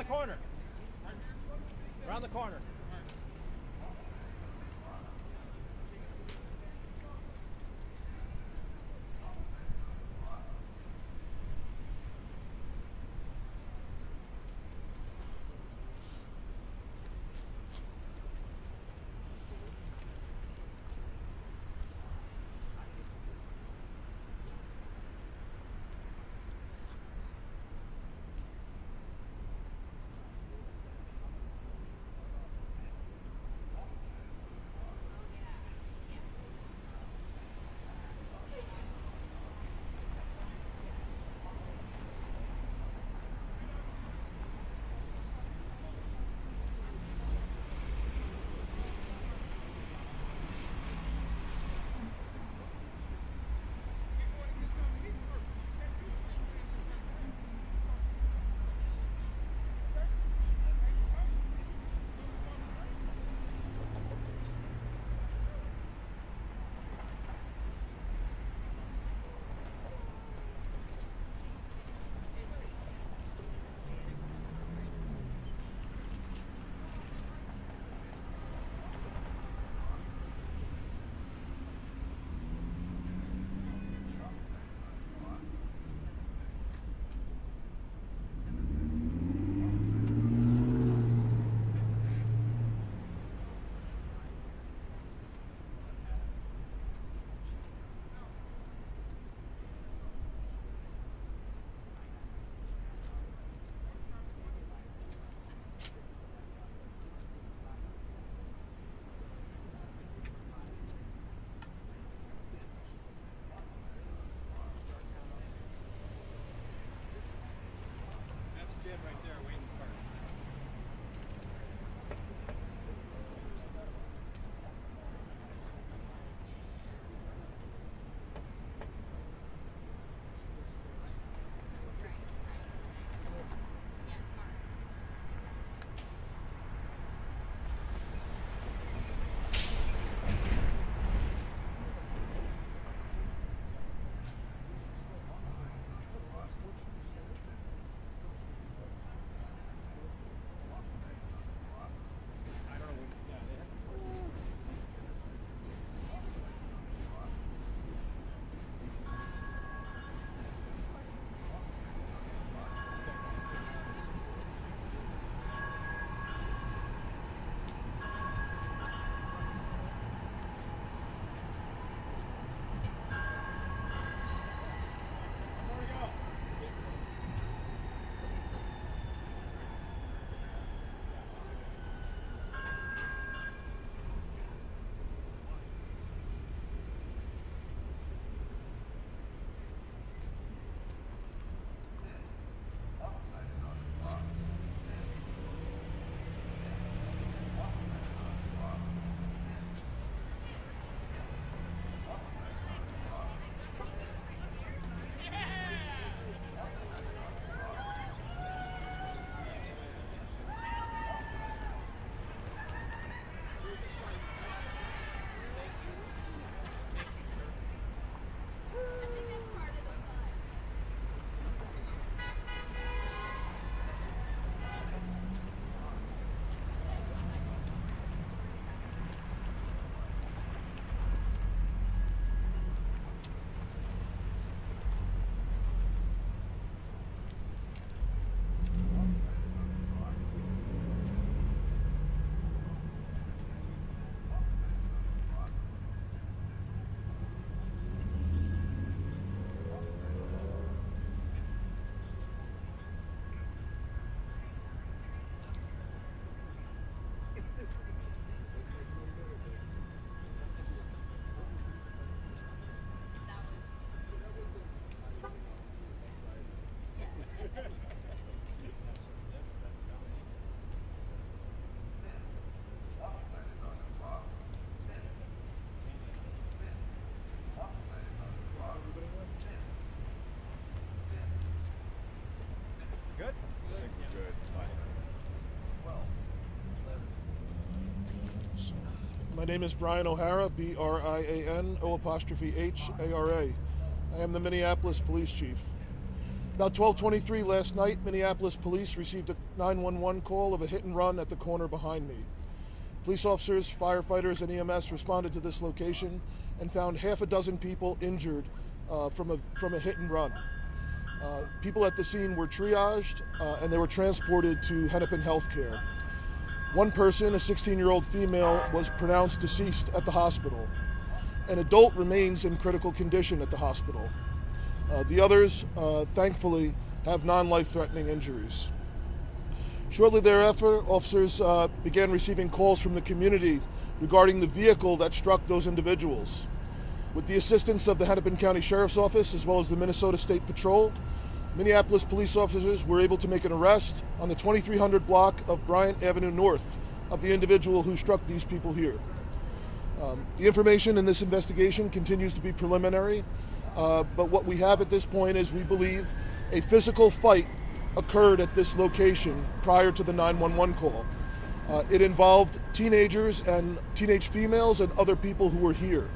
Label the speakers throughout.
Speaker 1: corner. Around the corner. Jim right there waiting for it.
Speaker 2: My name is Brian O'Hara, B-R-I-A-N, O''H-A-R-A. I am the Minneapolis Police Chief. About 12:23 last night, Minneapolis Police received a 911 call of a hit and run at the corner behind me. Police officers, firefighters, and EMS responded to this location and found half a dozen people injured from a hit and run. People at the scene were triaged and they were transported to Hennepin Healthcare. One person, a 16-year-old female, was pronounced deceased at the hospital. An adult remains in critical condition at the hospital. The others, thankfully, have non-life-threatening injuries. Shortly thereafter, officers began receiving calls from the community regarding the vehicle that struck those individuals. With the assistance of the Hennepin County Sheriff's Office as well as the Minnesota State Patrol, Minneapolis police officers were able to make an arrest on the 2300 block of Bryant Avenue North of the individual who struck these people here. The information in this investigation continues to be preliminary, but what we have at this point is we believe a physical fight occurred at this location prior to the 911 call. It involved teenagers and teenage females and other people who were here.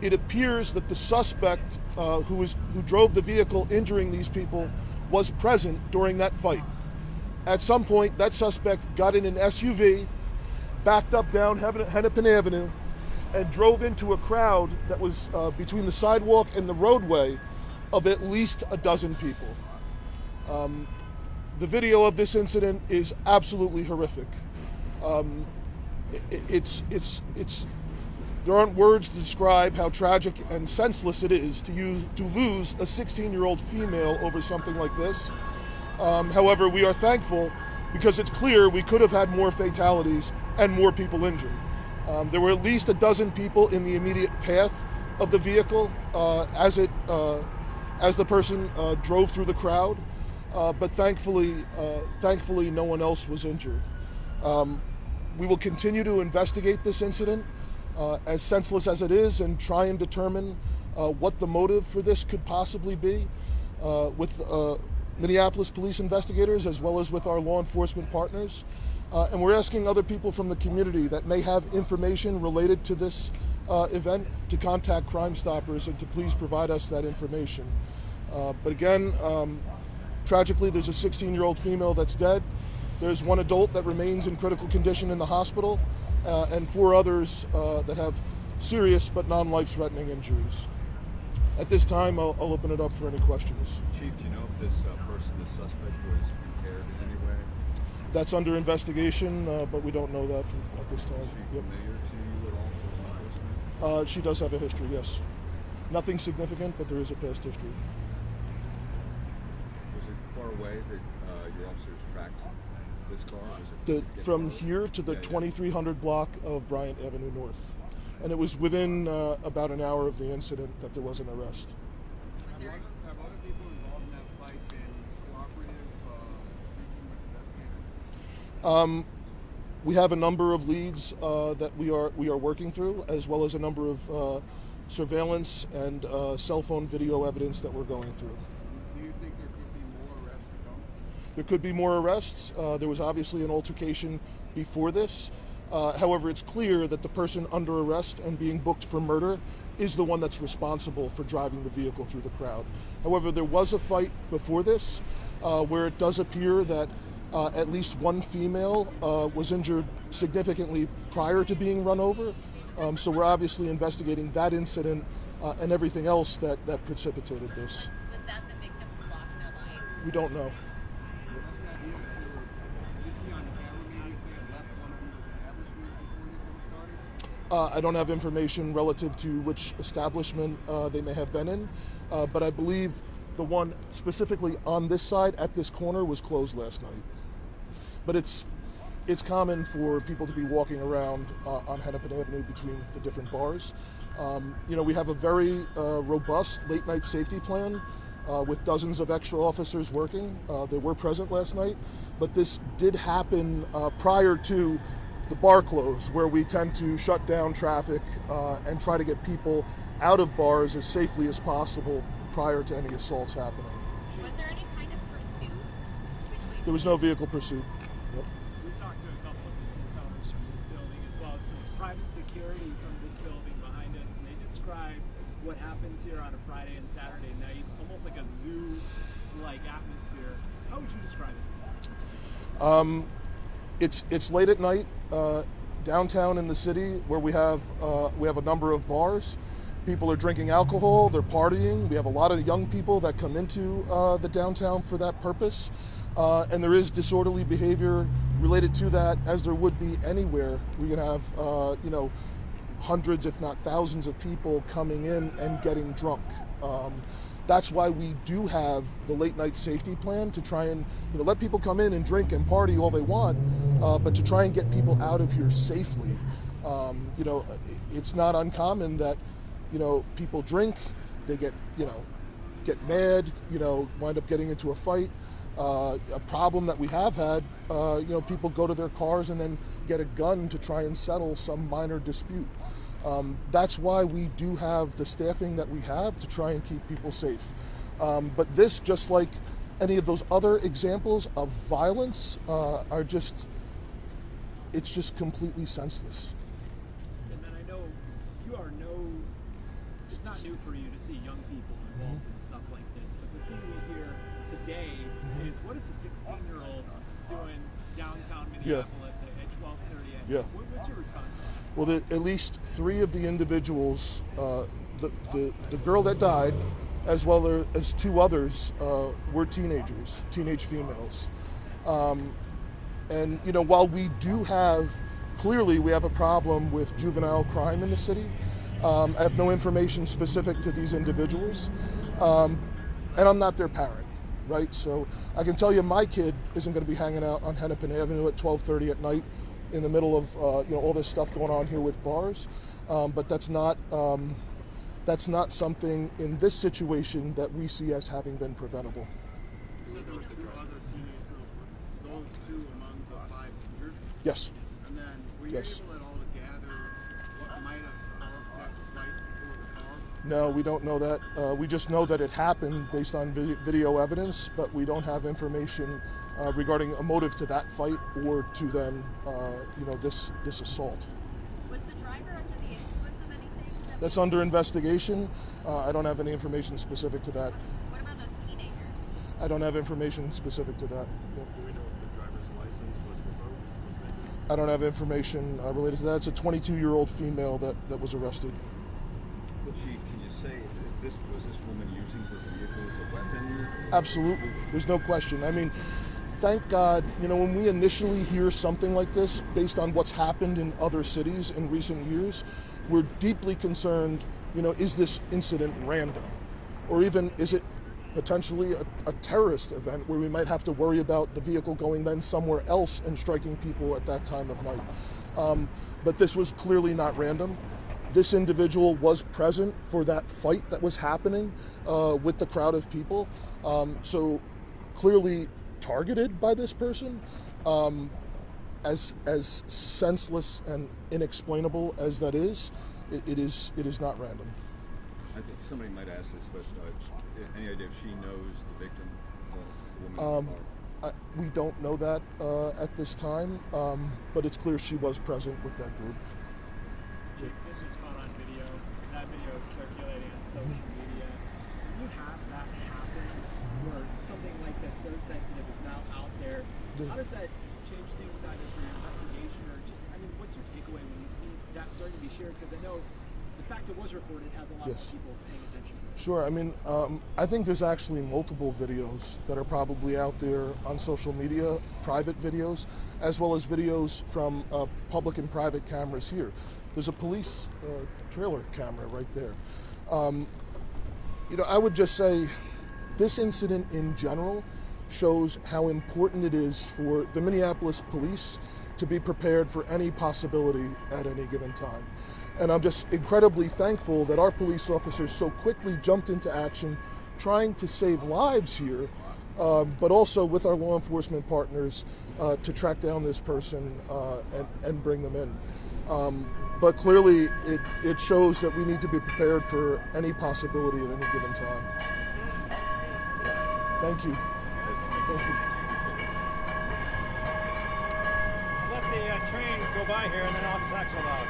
Speaker 2: It appears that the suspect who drove the vehicle injuring these people was present during that fight. At some point, that suspect got in an SUV, backed up down Hennepin Avenue, and drove into a crowd that was between the sidewalk and the roadway of at least a dozen people. The video of this incident is absolutely horrific. There aren't words to describe how tragic and senseless it is to lose a 16-year-old female over something like this. However, we are thankful because it's clear we could have had more fatalities and more people injured. There were at least a dozen people in the immediate path of the vehicle as the person drove through the crowd, but thankfully no one else was injured. We will continue to investigate this incident, as senseless as it is, and try and determine what the motive for this could possibly be with Minneapolis police investigators as well as with our law enforcement partners. And we're asking other people from the community that may have information related to this event to contact Crime Stoppers and to please provide us that information. But again, tragically, there's a 16-year-old female that's dead. There's one adult that remains in critical condition in the hospital, and 4 others that have serious but non-life-threatening injuries. At this time, I'll open it up for any questions.
Speaker 3: Chief, do you know if this suspect, was impaired in any way?
Speaker 2: That's under investigation, but we don't know that at this time.
Speaker 3: Is she familiar to you at all, to law enforcement?
Speaker 2: She does have a history, yes. Nothing significant, but there is a past history.
Speaker 3: Was it far away that your officers tracked this car? Was it
Speaker 2: From here to the 2300 block of Bryant Avenue North. And it was within about an hour of the incident that there was an arrest.
Speaker 4: Have other people involved in that fight been cooperative, speaking with investigators?
Speaker 2: We have a number of leads that we are working through, as well as a number of surveillance and cell phone video evidence that we're going through.
Speaker 4: Do you think there could be more arrests to come?
Speaker 2: There could be more arrests. There was obviously an altercation before this. However, it's clear that the person under arrest and being booked for murder is the one that's responsible for driving the vehicle through the crowd. However, there was a fight before this where it does appear that at least one female was injured significantly prior to being run over. So we're obviously investigating that incident and everything else that precipitated this.
Speaker 5: Was that the victim who lost their life?
Speaker 2: We don't know. I don't have information relative to which establishment they may have been in, but I believe the one specifically on this side at this corner was closed last night. But it's common for people to be walking around on Hennepin Avenue between the different bars. We have a very robust late night safety plan with dozens of extra officers working. They were present last night, but this did happen prior to the bar close, where we tend to shut down traffic and try to get people out of bars as safely as possible prior to any assaults happening.
Speaker 5: Was there any kind of pursuit between?
Speaker 2: There was no vehicle pursuit. Yep.
Speaker 1: We talked to a couple of business owners from this building as well. So there's private security from this building behind us, and they describe what happens here on a Friday and Saturday night, almost like a zoo like atmosphere. How would you describe it?
Speaker 2: It's late at night downtown in the city where we have a number of bars. People are drinking alcohol, they're partying. We have a lot of young people that come into the downtown for that purpose. And there is disorderly behavior related to that, as there would be anywhere. We can have, hundreds, if not thousands of people coming in and getting drunk. That's why we do have the late night safety plan, to try and let people come in and drink and party all they want, but to try and get people out of here safely. It's not uncommon that people drink, they get mad, wind up getting into a fight. A problem that we have had, people go to their cars and then get a gun to try and settle some minor dispute. That's why we do have the staffing that we have to try and keep people safe. But this, just like any of those other examples of violence, it's just completely senseless.
Speaker 1: And then I know it's not new for you to see young people involved in stuff like this, but the thing we hear today is, what is a 16-year-old doing downtown Minneapolis at 12:30?
Speaker 2: Yeah.
Speaker 1: What's your response to that?
Speaker 2: Well, at least 3 of the individuals, the girl that died, as well as 2 others, were teenage females. And while we do clearly we have a problem with juvenile crime in the city, I have no information specific to these individuals, and I'm not their parent, right? So I can tell you my kid isn't going to be hanging out on Hennepin Avenue at 12:30 at night in the middle of all this stuff going on here with bars, but that's not something in this situation that we see as having been preventable.
Speaker 4: You said there were 2 other teenage girls. Were those 2 among the 5 injured?
Speaker 2: Yes.
Speaker 4: And then were you
Speaker 2: Yes.
Speaker 4: able at all to gather what might have sparked that fight before the car?
Speaker 2: No, we don't know that. We just know that it happened based on video evidence, but we don't have information regarding a motive to that fight or to then, this assault.
Speaker 5: Was the driver under the influence of anything?
Speaker 2: That's under investigation. I don't have any information specific to that.
Speaker 5: What about those teenagers?
Speaker 2: I don't have information specific to that. Yep.
Speaker 6: Do we know if the driver's license was revoked, suspended?
Speaker 2: I don't have information related to that. It's a 22-year-old female that was arrested.
Speaker 3: Chief, can you say, was this woman using her vehicle as a weapon?
Speaker 2: Absolutely. There's no question. I mean, thank God, when we initially hear something like this, based on what's happened in other cities in recent years, we're deeply concerned, is this incident random? Or even, is it potentially a terrorist event where we might have to worry about the vehicle going then somewhere else and striking people at that time of night? But this was clearly not random. This individual was present for that fight that was happening with the crowd of people. So clearly targeted by this person, as senseless and inexplainable as that is, it is not random.
Speaker 3: I think somebody might ask this, but any idea if she knows the victim, the woman?
Speaker 2: We don't know that at this time, but it's clear she was present with that group.
Speaker 1: Jake, this was caught on video. That video is circulating on social media. When you have that happen, where something like this so sensitive is now out there, how does that change things either for your investigation or just, what's your takeaway when you see that starting to be shared? Because I know the fact it was recorded has a lot of people paying attention.
Speaker 2: Sure. I think there's actually multiple videos that are probably out there on social media, private videos, as well as videos from public and private cameras here. There's a police trailer camera right there. I would just say this incident in general shows how important it is for the Minneapolis police to be prepared for any possibility at any given time. And I'm just incredibly thankful that our police officers so quickly jumped into action trying to save lives here, but also with our law enforcement partners to track down this person and bring them in. But clearly it shows that we need to be prepared for any possibility at any given time. Thank you. Thank you.
Speaker 6: Let the train go by here and then I'll flex a lot.